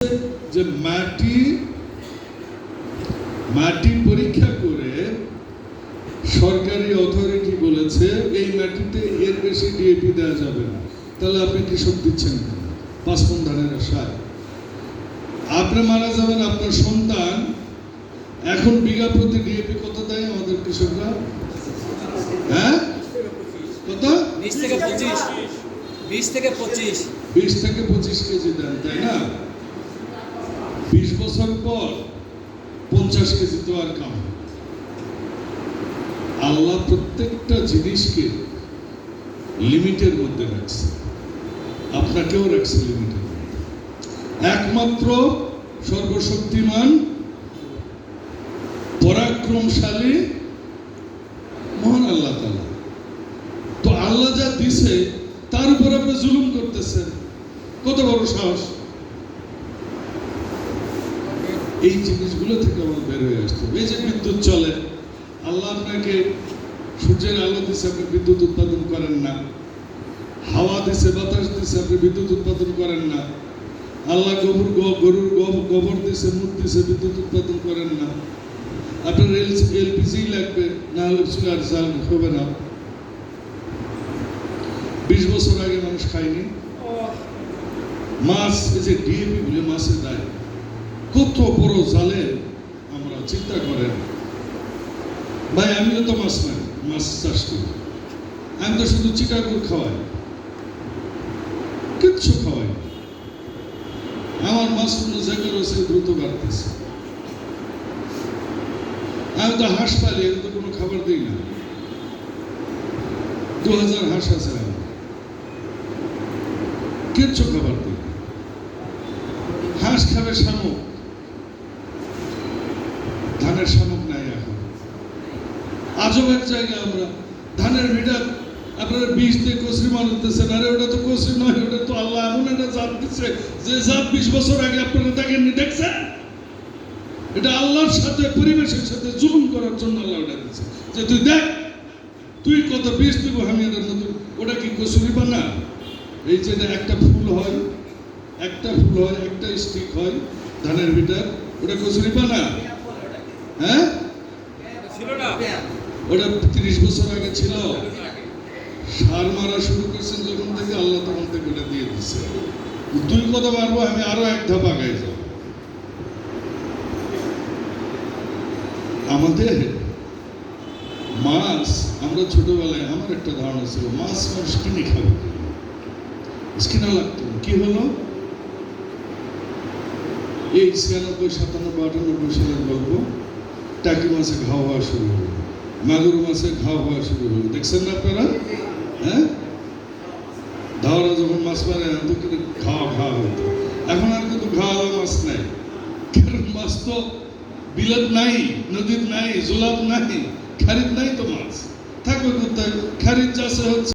যে মাটি পরীক্ষা করে সরকারি অথরিটি বলেছে এই মাটিতে এর বেশি ডিএপি দেওয়া যাবে না। তাহলে আপনি কৃষক দিচ্ছেন 5 মণ ধানের আশায়, আপনি মারা যাবেন, আপনার সন্তান এখন বিঘা প্রতি ডিএপি কত দেয় আমাদের কৃষকরা? হ্যাঁ, কত? 20 থেকে 25 কেজি দেন, তাই না? 20 বছর পর 50 কেজি তো আর কাম। আল্লাহ প্রত্যেকটা জিনিসকে লিমিটের মধ্যে রাখছে, আপনাকেও রাখছে লিমিটের মধ্যে। একমাত্র সর্বশক্তিমান পরাক্রমশালী মহান আল্লাহ তাআলা। তো আল্লাহ যা দিছে তার উপর আপনি জুলুম করতেছেন, কত বড় সাহস! এই জিনিসগুলো থেকে আমার বের হয়ে আসতে হবে। এই যে বিদ্যুৎ চলে, আল্লাহ আপনাকে সূর্যের আলো দিচ্ছে, আপনি বিদ্যুৎ উৎপাদন করেন না। হাওয়া দিচ্ছে, বাতাস দিচ্ছে, আপনি বিদ্যুৎ উৎপাদন করেন না। আল্লাহ গরুর গোবর দিচ্ছে, মুখ দিচ্ছে, বিদ্যুৎ উৎপাদন করেন না। আপনার এলপিজি লাগবে, না হলে চুলার জাল হবে না। 20 বছর আগে মানুষ খায়নি মাছ। এই যে ডিএপি বলে মাছের দায়, কত বড় জালে আমরা চিন্তা করেন। ভাই আমিও তো মাছ নাই, মাছ চাষ করি, আমি তো শুধু চিটাগুড় খাওয়াই, কিচ্ছু খাওয়াই। আমার মাছ জায়গা রয়েছে দ্রুত বাড়তেছে। আমি তো হাঁস পালি, আমি তো কোনো খাবার দিই না। 2000 হাঁস আছে, আমি কিচ্ছু খাবার দিই না। হাঁস খাবে শামুক, ধানের শামুক নাই এখন। আজব এক জায়গায় আমরা ধানের ভিটা আপনারা বীজ দিয়ে কচুরি মারতেছেন, আরে ওটা তো কচুরি নয়, ওটা তো আল্লাহ এমন একটা জাত দিচ্ছে যে জাত 20 বছর আগে আপনারা দেখেননি, দেখছেন? এটা আল্লাহর সাথে, পরিবেশের সাথে জুলুম করার জন্য আল্লাহ ওটা দিচ্ছে যে তুই দেখ, তুই কত বীজ দিব, আমি এটা নতুন। ওটা কি কচুরি বানা? এই যে একটা ফুল হয়, একটা স্টিক হয় ধানের ভিটার, ওটা কচুরি বানা? হ্যাঁ, ওটা 30 বছর আগে ছিল। সার মারা শুরু করছেন যখন থেকে, আল্লাহ তখন থেকে ওটা দিয়ে দিচ্ছে। 2 কথা মারবো, আমি আরো 1 ধাপ আগাই যাব। আমাদের মাছ, আমরা ছোটবেলায়, আমার একটা ধারণা ছিল মাছ মানুষ কিনে খাবে, কিনা লাগতো। কি হলো? এই 96, 97, 98 সালের গল্প, টাকি মাছে ঘাও হওয়া শুরু হলো, মাগুর মাছে ঘাও হওয়া শুরু হলো। দেখছেন না আপনারা? হ্যাঁ, ধাওয়ারা যখন মাছ মারে ঘা হতো। এখন আর কিন্তু ঘা মাছ নাই, কারণ মাছ তো বিলত নাই, নদীর নাই, জোলাপ নাই, খারিদ নাই, তো মাছ থাকবে কোথায়? খারিদ চাষে হচ্ছে